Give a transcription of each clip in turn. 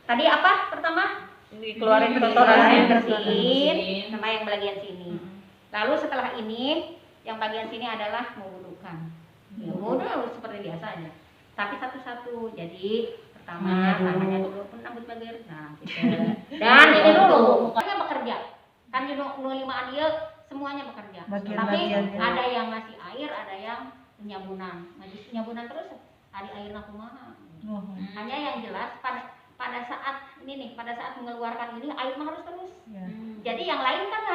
Tadi apa pertama? Dikeluarin Kotoran, bersihin sama yang bagian sini. Lalu setelah ini yang bagian sini adalah mewudukan. Ya, wudu seperti biasa aja. Tapi satu-satu. Jadi pertama tangannya dulu pun rambut bagian. Nah, gitu. Dan ini dulu semuanya bekerja. Kan di 05 dia semuanya bekerja. Tapi ada yang ngasih air, ada yang penyabunan. Penyabunan terus tadi airnya kumaha. Hanya yang jelas pada saat ini nih, pada saat mengeluarkan ini air mah harus terus. Jadi yang lain kan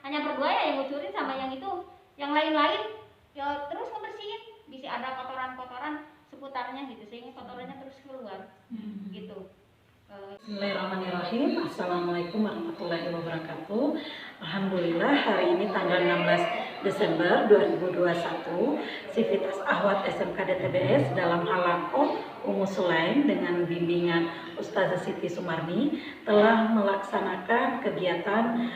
hanya berdua ya yang ngucurin sama yang itu. Yang lain-lain ya terus ngebersihin. Bisa ada kotoran-kotoran seputarnya gitu sehingga kotorannya terus keluar. Gitu. Bismillahirrahmanirrahim. Assalamualaikum warahmatullahi wabarakatuh. Alhamdulillah hari ini tanggal 16 Desember 2021 Sivitas Ahwat SMK DTBS dalam halaqah Ummu Sulaim dengan bimbingan Ustazah Siti Sumarni telah melaksanakan kegiatan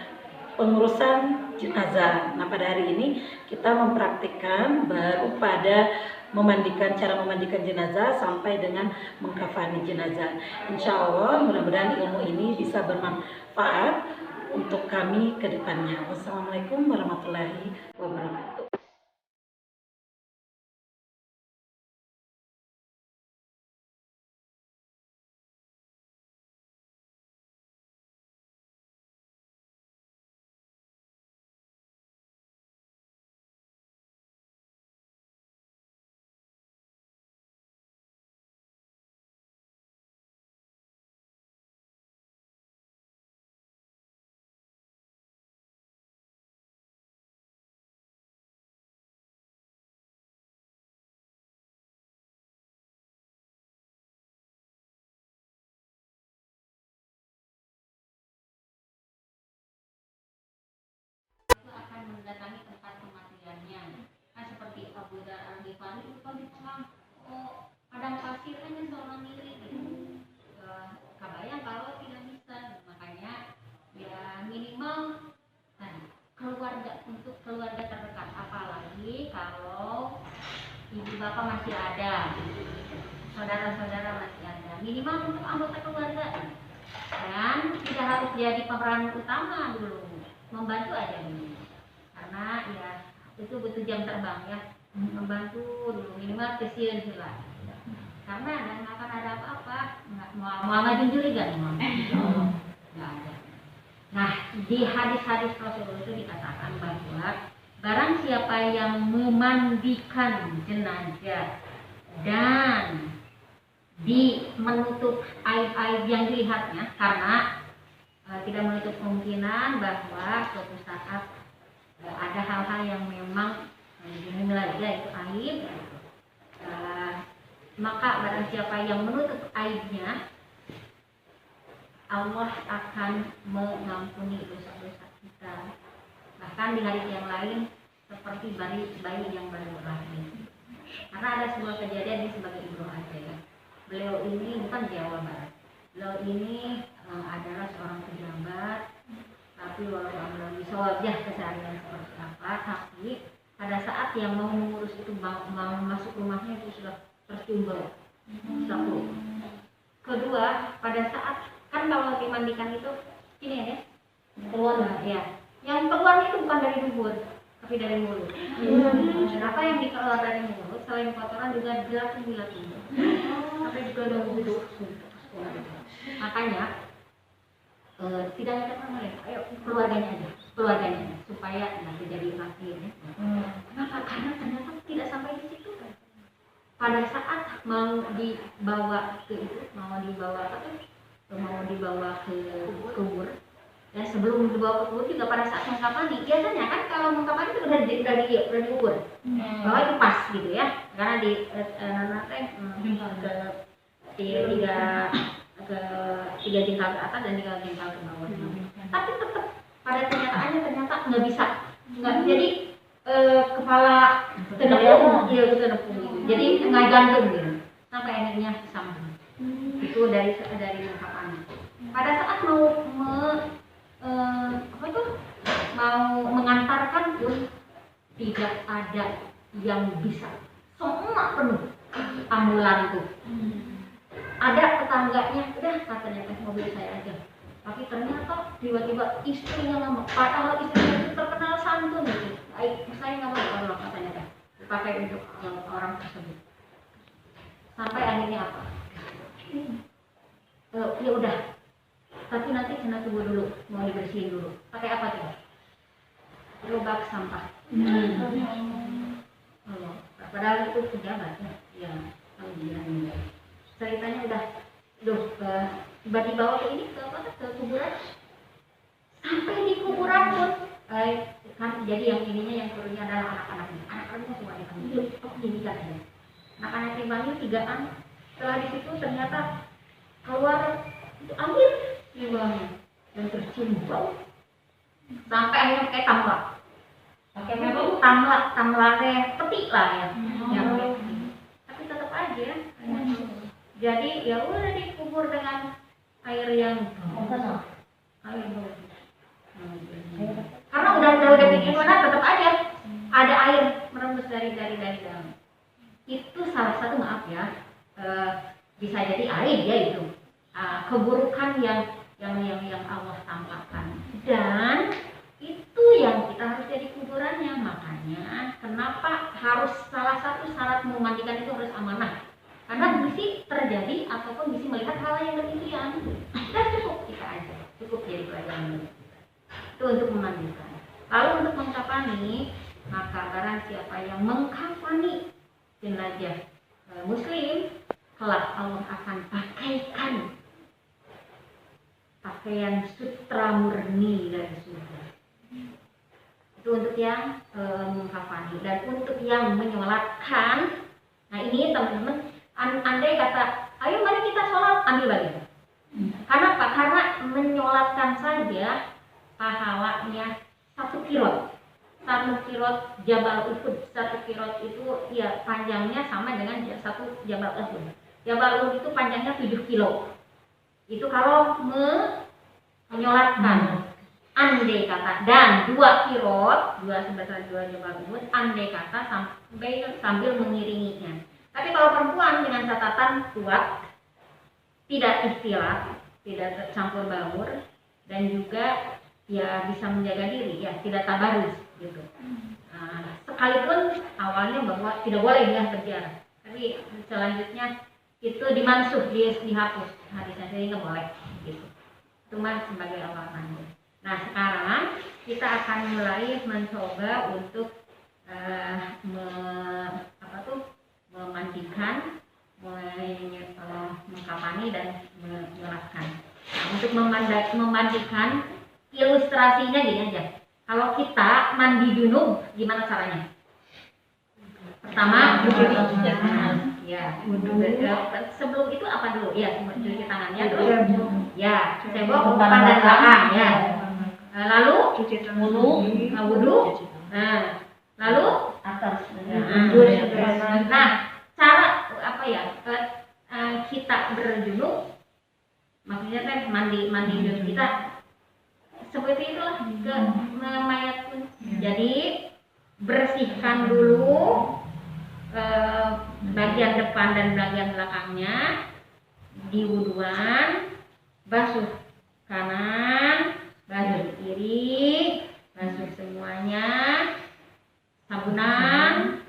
pengurusan jenazah. Nah, pada hari ini kita mempraktikkan baru pada cara memandikan jenazah sampai dengan mengkafani jenazah. Insya Allah mudah-mudahan ilmu ini bisa bermanfaat untuk kami ke depannya. Wassalamualaikum warahmatullahi wabarakatuh. Akan mendatangi tempat kematiannya. Kan seperti Abu Dzar Al-Ghifari itu kan di tengah padang pasir aja seorang diri gitu. Kebayang kalau tidak bisa, makanya ya minimal keluarga untuk keluarga terdekat, apalagi kalau ibu bapak masih ada, saudara-saudara masih ada, minimal untuk anggota keluarga. Dan tidak harus jadi pemeran utama dulu, membantu aja dulu. Karena ya itu butuh jam terbang ya, membantu dulu minimal kesian sila. Karena nggak akan ada apa-apa, mau ngajin juri kan, nggak ada. Nah, di hadis-hadis Rasulullah itu dikatakan bahwa barang siapa yang memandikan jenazah dan menutup aib-aib yang dilihatnya, karena tidak menutup kemungkinan bahwa suatu saat ada hal-hal yang memang dinilai itu aib, maka barang siapa yang menutup aibnya, Allah akan mengampuni dosa-dosa kita. Bahkan di hadis yang lain seperti bayi yang baru lahir. Karena ada sebuah kejadian ini sebagai ibro aja ya. Beliau ini bukan Jawa Barat. Beliau ini adalah seorang pejabat, tapi walaupun bisa wajah keseharian seperti apa, tapi pada saat yang mau mengurus itu mau masuk rumahnya itu sudah tertimbul. Satu. Kedua, pada saat kan kalau dimandikan itu ini ya, keluar ya. Yang keluar itu bukan dari dubur, tapi dari mulut. Apa yang dikeluar dari mulut selain kotoran juga dilatih. Tapi juga ada wudhu. Makanya tidak ada orang, ayo keluarganya aja supaya tidak terjadi mati ya. Kenapa? Karena ternyata tidak sampai di situ. Pada saat mau dibawa ke kubur, ya sebelum dibawa ke kubur juga pada saat mengkafani, biasanya kan kalau mengkafani itu udah dikubur, bahwa itu pas gitu ya, karena di tiga jengkal ke atas dan 3 jengkal ke bawah. Tapi tetap pada kenyataannya ternyata nggak bisa, jadi kepala tenepung, jadi nggak gantung gitu, sampai akhirnya sambung. Itu dari ungkapannya. Pada saat mau mengantarkan pun tidak ada yang bisa, semua penuh ambulan tuh. Ada tetangganya, udah katanya mobil saya aja. Tapi ternyata tiba-tiba istrinya ngambek, padahal istrinya itu terkenal santun gitu. Saya nggak mau kalau katanya dah dipakai untuk orang tersebut. Sampai akhirnya apa? Ya udah, tapi nanti kena tunggu dulu, mau dibersihin dulu. Pakai apa tuh? Gerobak sampah. Padahal itu pejabat ya, alhamdulillah. Ceritanya udah, tiba-tiba waktu ini ke kuburan. Sampai di kuburan pun, kan jadi yang ininya yang turunnya adalah anak-anaknya semua dipanggil. Ini kan aja. Anak-anak dipanggil 3-an. Setelah di situ ternyata keluar itu air di bawahnya dan tercium bau. Sampai akhirnya pakai tambak. Pakai tamlare petik lah ya. Tapi tetap aja. Jadi ya udah dikubur dengan air yang air bau. Karena udah bikin mana tetap aja ada air merembes dari dalam. Itu salah satu, maaf ya, bisa jadi aib ya itu, keburukan yang Allah tampakkan, dan itu yang kita harus jadi kuburannya. Makanya kenapa harus salah satu syarat memandikan itu harus amanah, karena bisa terjadi ataupun bisa melihat hal yang demikian. Dan cukup kita aja, cukup jadi pelajaran itu untuk memandikan. Lalu untuk mengkafani, maka barang siapa yang mengkafani jenazah muslim, kelak Allah akan pakaikan pakaian sutra murni dari surga. Itu untuk yang mengkafani. Dan untuk yang menyolatkan, nah ini teman-teman, andai kata ayo mari kita sholat, ambil bagian. Karena apa? Karena menyolatkan saja pahalanya 1 kirot. 1 kirot Jabal Uhud. 1 kirot itu ya panjangnya sama dengan 1 Jabal Uhud. Jabal Uhud itu panjangnya 7 kilo. Itu kalau menyolatkan. Andai kata, dan 2 kirot, 2 sebesar 2 Jabal Uhud, andai kata sambil mengiringinya. Tapi kalau perempuan dengan catatan kuat, tidak ikhtilat, tidak campur baur, dan juga ya bisa menjaga diri, ya tidak tabarus gitu. Sekalipun awalnya bahwa tidak boleh dia berjarak, tapi selanjutnya itu dimansuh, dihapus hadisnya, jadi nggak boleh gitu. Cuma sebagai awal mandi. Nah sekarang kita akan mulai mencoba untuk memandikan, mulai mengkafani dan menyolatkan. Nah, untuk memandikan, ilustrasinya gini aja. Kalau kita mandi junub, gimana caranya? Pertama, ya, sebelum itu apa dulu? Ya, cuci tangannya dulu. Ya, cebok depan dan belakang. Ya. Lalu wudu. Nah, lalu atas. Nah, cara apa ya? Kita berjunub, maksudnya kan mandi junub kita seperti itulah ke mayat pun. Jadi bersihkan dulu bagian depan dan bagian belakangnya, di wuduan, basuh kanan, basuh kiri, basuh semuanya, sabunan,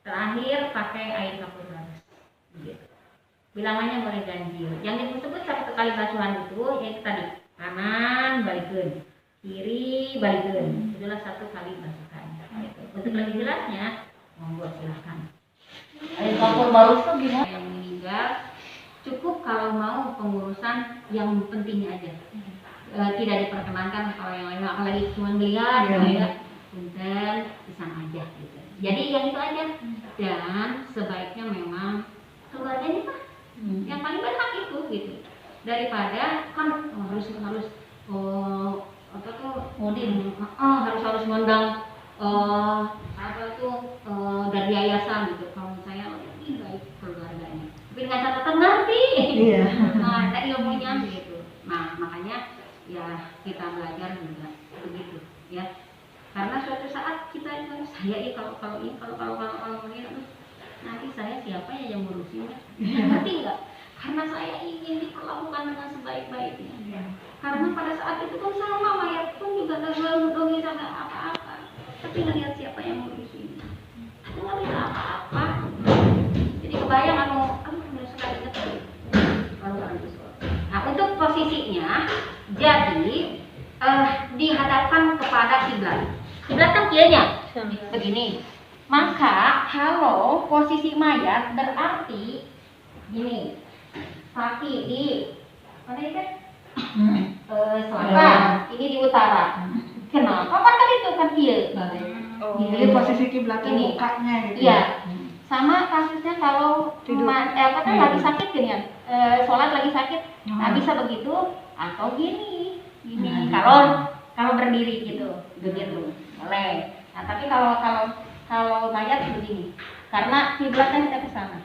terakhir pakai air kapur bagus. Bilangannya boleh ganjil. Yang disebut 1 kali basuhan itu yaitu tadi, kanan balikin, kiri balikin. Itulah 1 kali basuhan. Untuk lebih jelasnya, monggo silahkan. Air kapur bagus tuh gimana? Yang meninggal cukup kalau mau pengurusan yang pentingnya aja. Tidak diperkenankan kalau yang lain, apalagi cuma melihat, punten pisang aja gitu. Jadi yang itu aja. Dan sebaiknya memang keluarganya Pak. Yang paling berhak itu gitu. Daripada kan harus harus ngundang dari yayasan gitu. Kalau saya ini baik keluarganya. Tapi dengan catatan ngerti. Iya. Nah, ada ilmunya gitu. Nah, makanya ya kita belajar juga begitu ya. Karena suatu saat kita saya ini kalau ini nanti saya siapa ya yang ngurusinnya? Ngerti nggak? karena saya ingin diperlakukan dengan sebaik-baiknya. Karena pada saat itu pun sama, mayat pun juga dongeng sama apa-apa, tapi ngelihat siapa yang ngurus ini, aku nggak bisa apa-apa. Jadi kebayang benar sekali ingat. Nah, untuk posisinya, jadi dihadapkan kepada kiblat. Kiblat kan kianya begini. Maka kalau posisi mayat berarti gini, kaki di mana itu? Selatan, ini di utara. Kenapa? Kan itu kan kia. Jadi posisi kiblat Ini. mukanya gitu. Iya. Sama kasusnya kalau lagi sakit gini ya, sholat lagi sakit, nah bisa begitu atau gini. Kalau berdiri gitu, begitu boleh. Nah tapi kalau mayat begini, karena kiblatnya kita ke sana.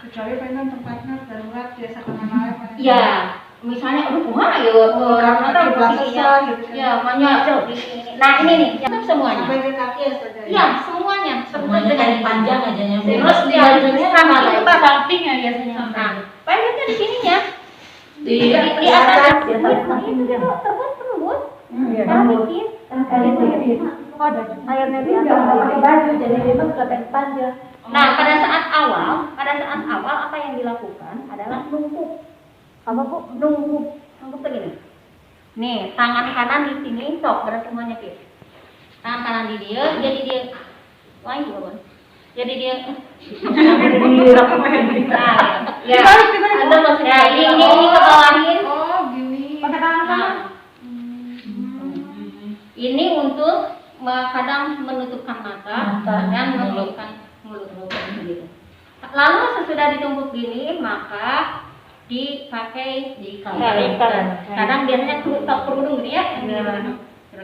Kecuali pengen tempatnya darurat biasa kemana mana. Iya, misalnya kumaha ya, karena kiblat besar gitu. Ya, makanya. Nah ini nih, semuanya. Sampai ke kaki ya saja. Iya, semuanya. Semuanya dari panjang aja yang Terus diaturnya sama Kita samping ya biasanya. Nah, pendeknya di sininya. di Di atas. Terbuat. Bikin. Airnya di atas pakai baju jadi itu kelihatan panjang. Nah, pada saat awal apa yang dilakukan adalah nungkup. Apa Bu? Nungkup begini. Nih, tangan kanan di sini, sok gerak semuanya Ki. Tangan kanan di dia, jadi dia lain juga, Bang. Jadi dia ya. Ada maksudnya ini ke bawahin. Oh, gini. Pakai tangan kanan. Ini untuk kadang menutupkan mata dan menutupkan mulut begitu. Lalu sesudah ditumpuk gini, maka dipakai di kadang biasanya tutup kerudung gitu ya,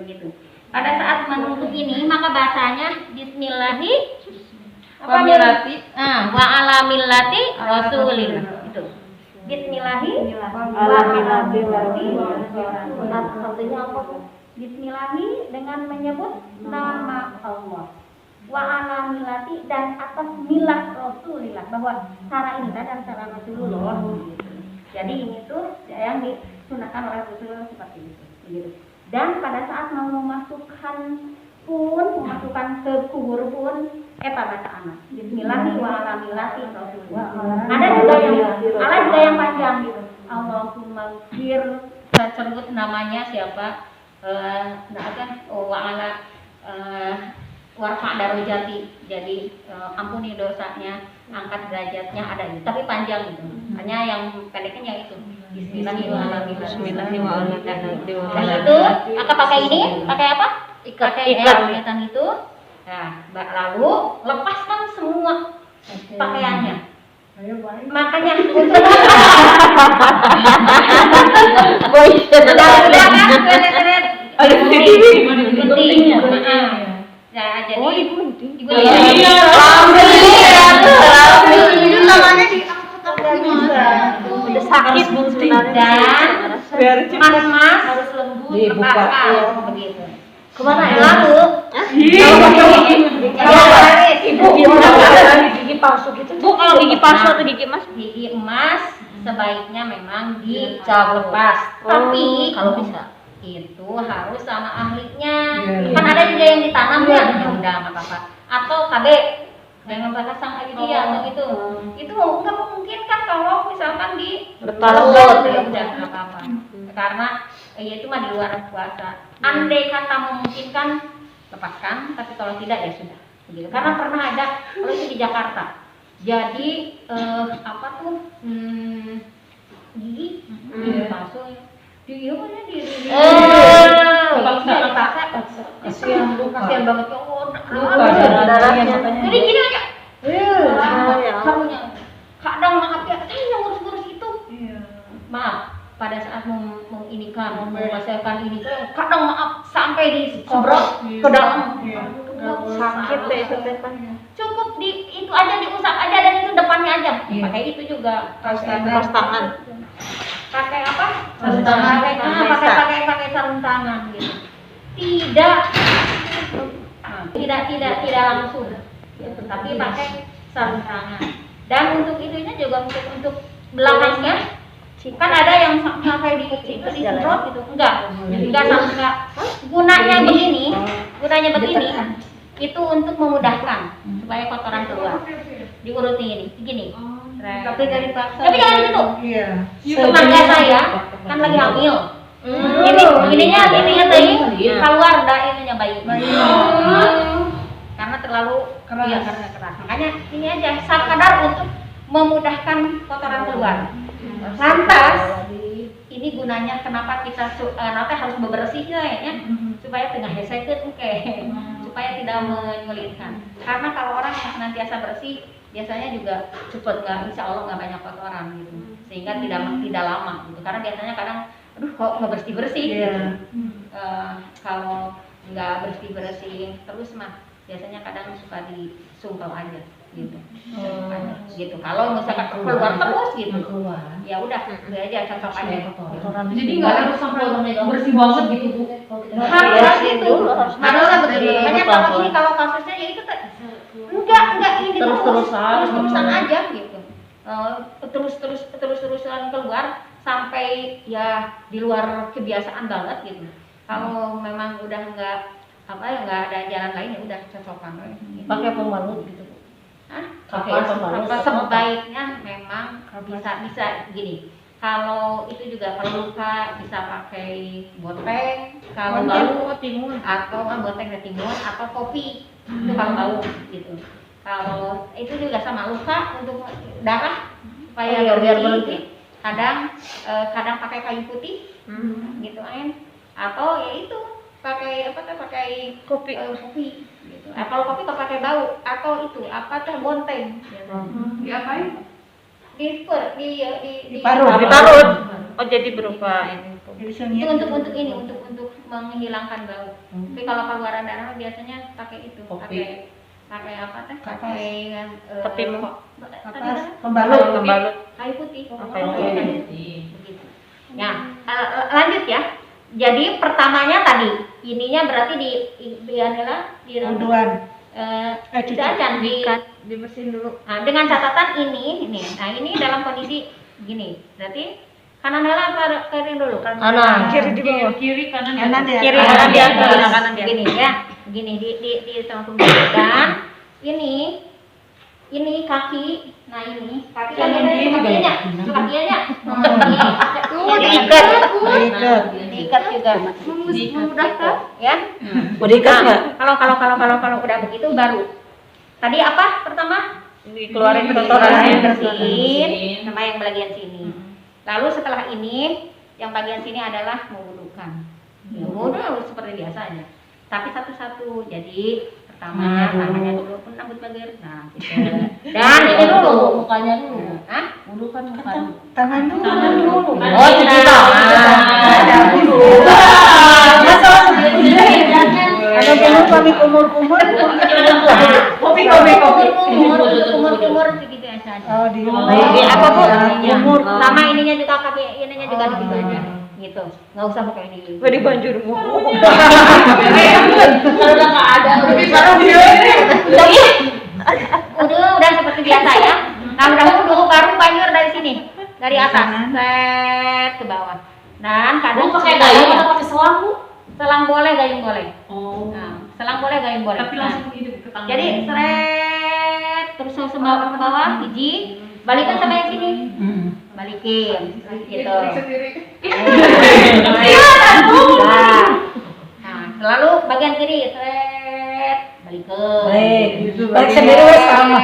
gitu. Pada saat menutup ini, maka bahasanya Bismillahi wa ala millati Rasulillah itu. Bismillahi wa ala millati Rasulillah. Artinya apa? Bismillahi dengan menyebut nama Allah. Wa ala millati dan atas milah Rasulillah, bahwa cara ini dan cara Rasulullah. Jadi ini tuh yang disunahkan oleh Rasulullah seperti itu. Begitu. Dan pada saat mau memasukkan ke kubur pun baca anak. Bismillahi wa ala millati Rasulillah. Ada juga yang panjang gitu. Allahumma gfir, sebut namanya siapa? Wa ala warfa darajati, jadi ampuni dosanya, angkat derajatnya, ada itu, tapi panjang gitu. Hanya yang pendeknya itu Bismillahirrahmanirrahim. Nah itu maka pakai ini, pakai apa? Ikatan itu. Nah, lalu lepaskan semua pakaiannya. Makanya ya, jadi digunting. Iya. Itu namanya diangkut udah sakit dan mas harus lembut lepaskan begitu. Kemana ya? Lalu gigi palsu gitu. Bu, kalau gigi palsu atau gigi emas? Gigi emas sebaiknya memang lepas. Tapi kalau bisa itu harus sama ahlinya. Kan ada juga yang ditanam ya, udah nggak apa-apa. Atau KB dengan pasang lagi dia atau gitu. Itu nggak mungkin kan kalau misalkan di bertalut ya udah nggak apa-apa. Karena ya itu mah di luar puasa. Andai kata memungkinkan lepaskan, tapi kalau tidak ya sudah. Begitu. Karena pernah ada kalau itu di Jakarta. Jadi apa tuh gigi palsu. Kasihan banget ya Allah. Jadi gini aja. Kadang maaf ya, saya yang ngurus-ngurus itu. Maaf, pada saat menginikan, memasukkan ini, kadang maaf sampai di sebrok ke dalam. Sakit deh itu cukup itu aja diusap aja dan itu depannya aja. Pakai itu juga. Sarung tangan. Pakai apa? Sarung tangan. Pakai sarung tangan gitu. Tidak langsung gitu, tapi pakai sarung tangan. Dan untuk itunya juga untuk belakangnya kan ada yang sampai disemprot gitu. Enggak sampai. Gunanya begini itu untuk memudahkan supaya kotoran keluar. Diurutin gini. Tapi dari paksa. Tapi jangan gitu. Iya. Tenaga saya kan lagi hamil. Ininya tadi keluar ininya bayi. Karena terlalu keras. Iya, karena keras. Makanya ini aja sekadar untuk memudahkan kotoran keluar. Lantas ini gunanya kenapa kita nanti harus bebersihnya ya, supaya tengah hesekeun supaya tidak menyulitkan. Karena kalau orang yang senantiasa bersih biasanya juga cepat, insya Allah nggak banyak kotoran gitu, sehingga tidak lama gitu. Karena biasanya kadang aduh kok nggak bersih gitu. Kalau nggak bersih terus mah biasanya kadang suka disumpel aja gitu. Gitu. Kalau misalkan keluar terus gitu, ya udah aja cocok aja. Jadi nggak harus sampai bersih banget gitu Bu. Harus itu, harus bersih. Hanya kalau kasusnya ya itu enggak ini terus-terusan aja gitu. Terus-terusan keluar sampai ya di luar kebiasaan banget gitu. Kalau memang udah nggak ada jalan lain ya udah cocokan. Pakai pembalut gitu. Sebaiknya memang bisa gini. Kalau itu juga kalau luka bisa pakai boteng, kalau bau timun atau boteng dan timun atau kopi itu kalau bau gitu. Kalau itu juga sama luka untuk darah supaya biar berhenti. Kadang pakai kayu putih gitu atau ya itu pakai kopi gitu. Kalau kopi kalau pakai bau atau itu bonteng gitu. Diapain? Diparut. Oh jadi berupa ini. Itu untuk menghilangkan bau. Tapi kalau keluaran darah biasanya pakai itu. Pakai Pembalut. Kayu putih. Begitu. Nah, lanjut ya. Jadi pertamanya tadi ininya berarti di adalah di dibersihin dulu. Nah, dengan catatan ini. Nah, ini dalam kondisi gini. Berarti kanan Nela apa kiri dulu? Kanan. Kiri di bawah. Kiri kanan di Kanan atas. di Kiri atas. kanan di atas. Gini ya. Gini di sama dan ini kaki. Nah, ini kaki kan kakinya. Diikat juga. Memudahkan ya. Mau diikat nggak? Kalau udah begitu baru. Tadi apa pertama? Dikeluarin Kotoran bersihin sama yang bagian sini. Lalu setelah ini yang bagian sini adalah mewudukan. Ya udah seperti biasanya. Tapi satu-satu. Jadi pertama tangannya dulu pun rambut bagian. Nah, gitu. Dan ini dulu mukanya dulu. Hah? Wudukan muka dulu. Tangan dulu. Oh, cuci tangan dulu. Kalau belum kami kumur-kumur, kumur begitu ya saja. oh di Apa Bu? kumur. Sama ininya juga kaki ininya juga begitu aja. Gitu. Enggak usah pakai ini. Gak dibanjur mu. Kalau udah nggak ada lebih parah dia. Udah seperti biasa ya. Nah, dulu baru banjur dari sini. Dari atas set ke bawah. Dan kadang pakai gayung atau pakai selang Bu? Selang boleh, gayung boleh. Oh. Nah, selang boleh, gayung boleh. Tapi langsung hidup ke tangan. Jadi seret terus ke bawah, biji, balikan sama yang sini. Balikin gitu. Nah, lalu bagian kiri seret, balikin. Balik sendiri wes sama.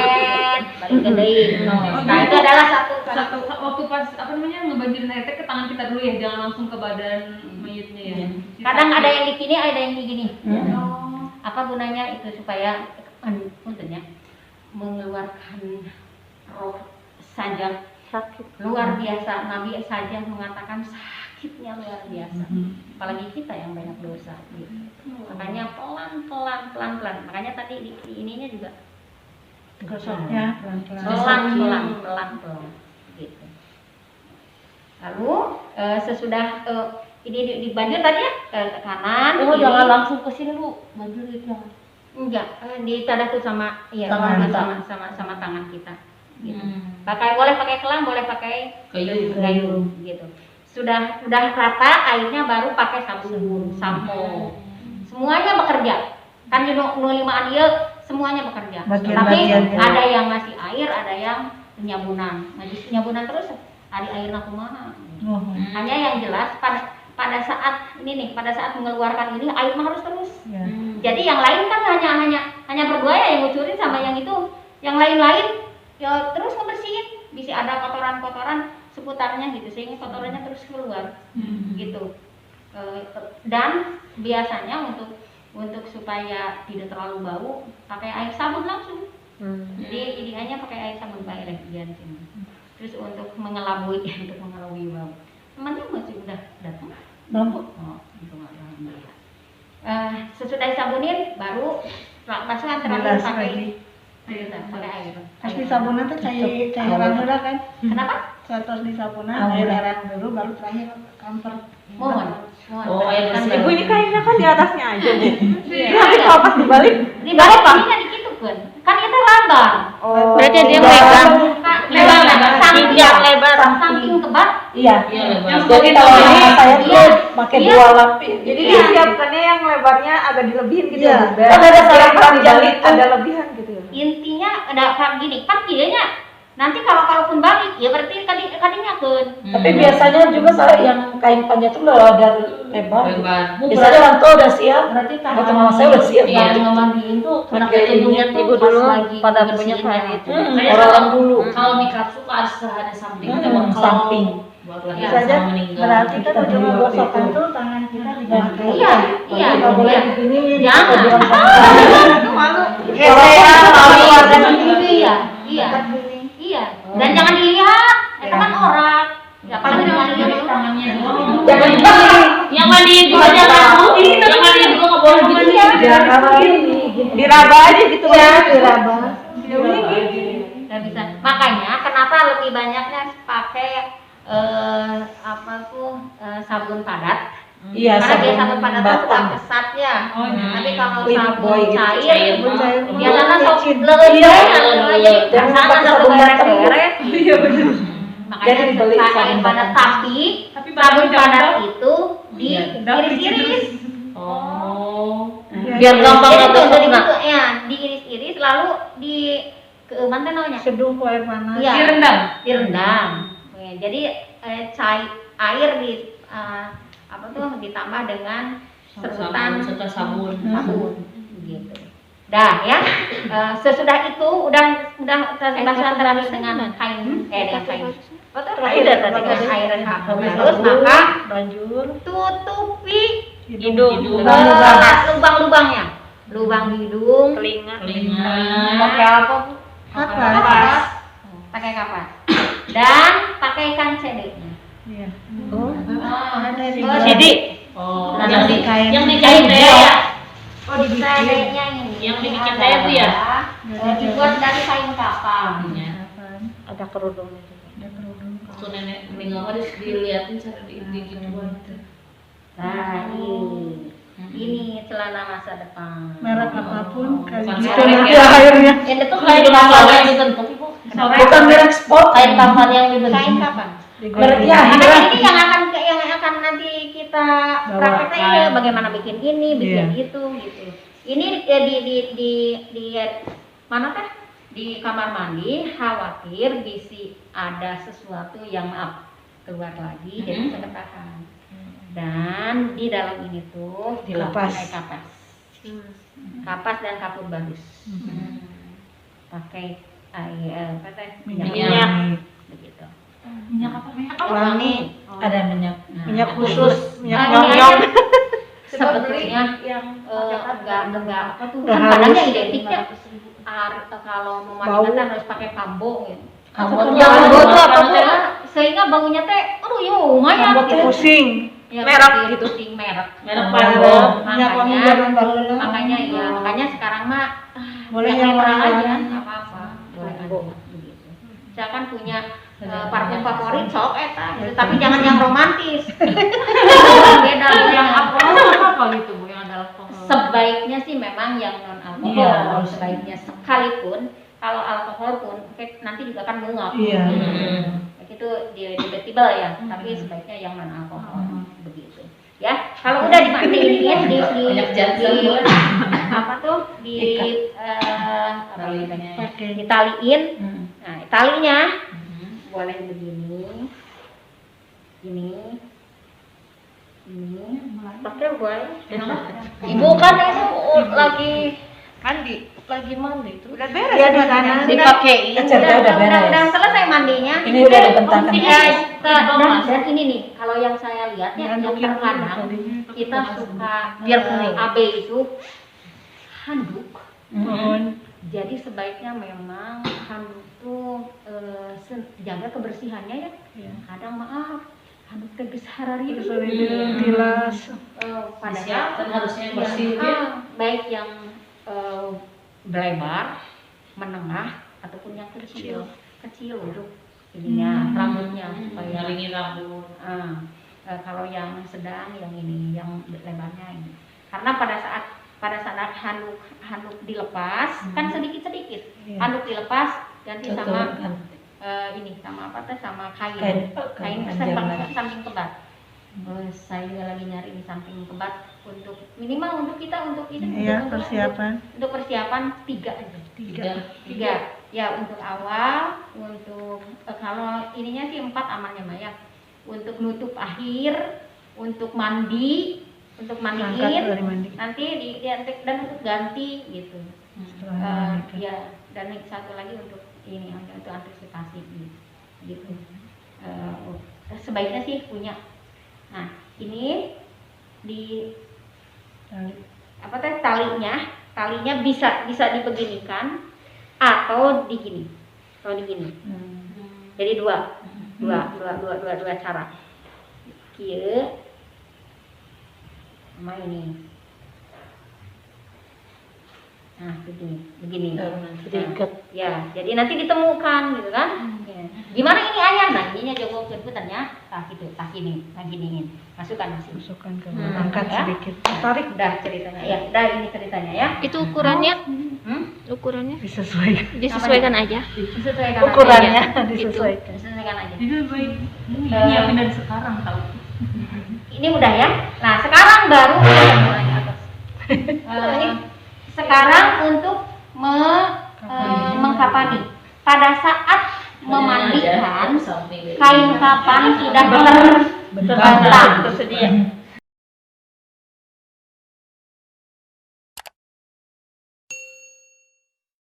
Balikin deui. Nah, itu adalah satu Waktu pas ngebanjirin air teh ke tangan kita dulu ya, jangan langsung ke badan mayitnya ya. kadang ada yang di sini, ada yang di gini. Apa gunanya itu supaya mengeluarkan roh saja sakit luar biasa. Nabi saja mengatakan sakitnya luar biasa. Apalagi kita yang banyak dosa gitu. Makanya pelan-pelan. Makanya tadi di ininya juga Gosoknya pelan-pelan. Gitu. Lalu sesudah ini dibanjur tadi ya ke kanan. Oh, kiri. jangan langsung ke sini Bu. Banjur itu jangan. Enggak, ditadaku sama Tangan kita. sama tangan kita. gitu. Boleh pakai kelang, boleh pakai gayung gitu. Sudah rata airnya baru pakai sabun, sampo. Semuanya bekerja. Kan nu limaan ieu semuanya bekerja. Tapi ada yang ngasih air, ada yang penyabunan. Penyabunan terus hari airna kumaha. Hanya yang jelas pada saat mengeluarkan ini air harus terus. Jadi yang lain kan hanya berdua ya yang ngucurin sama yang itu. Yang lain-lain ya terus ngebersihin. Bisa ada kotoran-kotoran seputarnya gitu sehingga kotorannya terus keluar gitu. Dan biasanya untuk supaya tidak terlalu bau pakai air sabun langsung. Jadi hanya pakai air sabun baik biar sini. Terus untuk mengelabui bau. Temannya masih udah datang. Belum. Oh, itu alhamdulillah. Sesudah disabunin baru basuhan terakhir pakai air. Pas disabunan tuh cairan dulu kan. Kenapa? Terus disabunan cairan dulu baru terakhir kamper. Mohon. Oh, air bersih. Ibu ini kainnya kan di atasnya aja, Bu. Iya. Tapi kalau pas dibalik Ininya dikitukeun. Kan kita lambar. Oh. Berarti dia megang. Lebar. Saking kebat. Iya. Iya, lebar. Jadi kalau saya tuh pakai Iya. 2 lapis. Jadi Iya. disiapkannya yang lebarnya agak dilebihin gitu. Iya. Bu. Kan ada salah Pas panjang dibalik itu. ada lebihan gitu ya. Intinya ada kan gini, kan kayaknya nanti kalaupun balik ya berarti kadinya keun. Tapi biasanya juga saya yang kain panjang itu udah ada lebar. Lebar. Biasanya orang tua udah siap. Berarti kan Atau mama saya udah siap. yang ngemandiin tuh Pakai pakai tubuhnya ini, tuh ibu pas dulu lagi pada bersihin punya kain yang itu. itu. Orang dulu. Kalau mikap suka ada samping. Samping. Buat Iya. lahir Saja sama meninggal. berarti kan Kita ujung dulu waktu gosokan itu. tuh tangan kita diganti. Iya. Nggak boleh begini. Jangan. Itu malu. Iya. Iya. Dan jangan dilihat. Itu kan orang. Ya paling jangan dilihat tangannya doang. Jangan begini. Yang mandiin juga jangan yang mandiin juga nggak boleh gitu ya. Jangan begini. Diraba aja gitu Ya, ya. diraba. Nggak bisa. Makanya kenapa lebih banyaknya pakai sabun padat. Iya, Karena dia sabun sabun padat tuh batang. nggak kesat ya. Tapi kalau Lip sabun boy gitu. cair, Sabun cair. biasanya sok Licin. leuweung Iya. ya. Jangan Sana pakai satu sabun batang. beres-beres. Iya benar. Makanya Jadi dibeli pakai sabun padat batang. tapi sabun padat itu diiris-iris. Oh. Biar gampang Jadi nggak jadi gosok. gitu ya, diiris-iris lalu mana namanya? Seduh air panas. Iya. Direndam. Oke, jadi air ditambah dengan sebutan Serta sabun. sabun gitu. Dah ya. Sesudah itu udah basuhan terakhir dengan kain dengan kain. Terakhir dengan air terus maka Banjur tutupi Hidung. lubang-lubangnya. Lubang hidung, Telinga. pakai apa? kapas. Pakai kapas. Dan pakaikan CD-nya. Iya. Oh. Ada di Jadi Oh. Nah, Yang kain. dibikin teh ya. Oh, dibikin. CD-nya ini. Yang dibikin teh itu ya? Dibuat dari kain kapas. ada kerudungnya juga. Ada kerudung. Waktu nenek meninggal mah diliatin cara digituan. Nah, ini celana masa depan. Merek apapun kayak Bukan gitu merek nanti ya. akhirnya. Ini tuh kain kapan yang dibentuk ibu? Bukan merek sport. Kain kapan yang dibentuk? Kain kapan? Mereknya Makanya Hira. ini yang akan nanti kita prakteknya ya, bagaimana bikin ini, bikin itu, gitu. Ini di mana teh? Di kamar mandi, khawatir bisa ada sesuatu yang keluar lagi, jadi bisa bertahan. Dan di dalam ini tuh pakai kapas. Kapas dan kapur barus. Pakai air minyak begitu. Minyak apa? Wangi. Ada minyak. Minyak khusus, minyak Nah, ini nyong. aja sebetulnya enggak apa tuh Nggak kan badannya harus. identik ya. Kalau mau mandi kan harus pakai kambo gitu. Kambo Kambo tuh tuh apa apa tuh? Sehingga baunya teh ya lumayan Rambut gitu. pusing. Ya, Merek gitu sing merek. Merek Kambo. Minyak wangi Makanya zaman baheula. makanya sekarang mah Boleh yang yang netral aja warna-warni. enggak apa-apa. Boleh aja begitu. Saya kan punya parfum favorit sok eta gitu. Tapi jangan yang romantis. Beda yang Apa gitu Bu yang ada alkohol? sebaiknya sih memang yang non alkohol Iya. sebaiknya sekalipun kalau alkohol pun nanti juga kan menguap. Iya. Itu debatable ya, tapi sebaiknya yang non alkohol begitu. Ya, kalau udah dimandiin Banyak jadwal. apa tuh Pakai. ditaliin. Nah, talinya boleh begini, ini, pakai boleh. Ibu kan itu lagi mandi terus. Udah beres Dia di sebenarnya. sana Dipakein. Udah beres. udah selesai mandinya. Ini udah dibentangkan. Dan ini nih, kalau yang saya lihat ya, yang terkadang kita suka Biar kering. AB itu handuk. Jadi sebaiknya memang handuk tuh jaga kebersihannya ya. Kadang maaf handuk teh geus harari Tilas. padahal Disiapkan harusnya yang bersih. baik yang lebar, menengah ataupun yang kecil untuk ininya rambutnya supaya Ngelingin rambut. kalau yang sedang yang ini yang lebarnya ini karena pada saat handuk dilepas kan sedikit handuk dilepas ganti sama ini sama apa teh sama kain samping kebat. Saya juga lagi nyari di samping kebat untuk minimal untuk kita untuk ini Iya, persiapan. untuk persiapan 3 aja. 3 ya untuk awal untuk kalau ininya sih 4 amannya Maya untuk nutup akhir untuk mandi untuk Angkat mandiin dari mandi. nanti dan untuk ganti gitu. Setelah mandi. Ya dan satu lagi untuk ini untuk antisipasi gitu. Sebaiknya sih punya. Nah ini di apa teh talinya bisa dibeginikan atau digini jadi dua cara kieu sama ini nah begini Diikat. ya jadi nanti ditemukan gitu kan ya. Gimana ini ayah nah ininya jogo keputannya tak giniin masukkan Masukkan ke bawah. Angkat ya. sedikit. Tarik. Udah ceritanya ya udah ini ceritanya ya Itu ukurannya disesuaikan aja. disesuaikan Ukurannya aja. disesuaikan. Disesuaikan aja Jadi baik nyiapin dari sekarang tahu. ini udah ya nah sekarang baru sekarang untuk mengkapani pada saat memandikan kain kapan sudah terbentang tersedia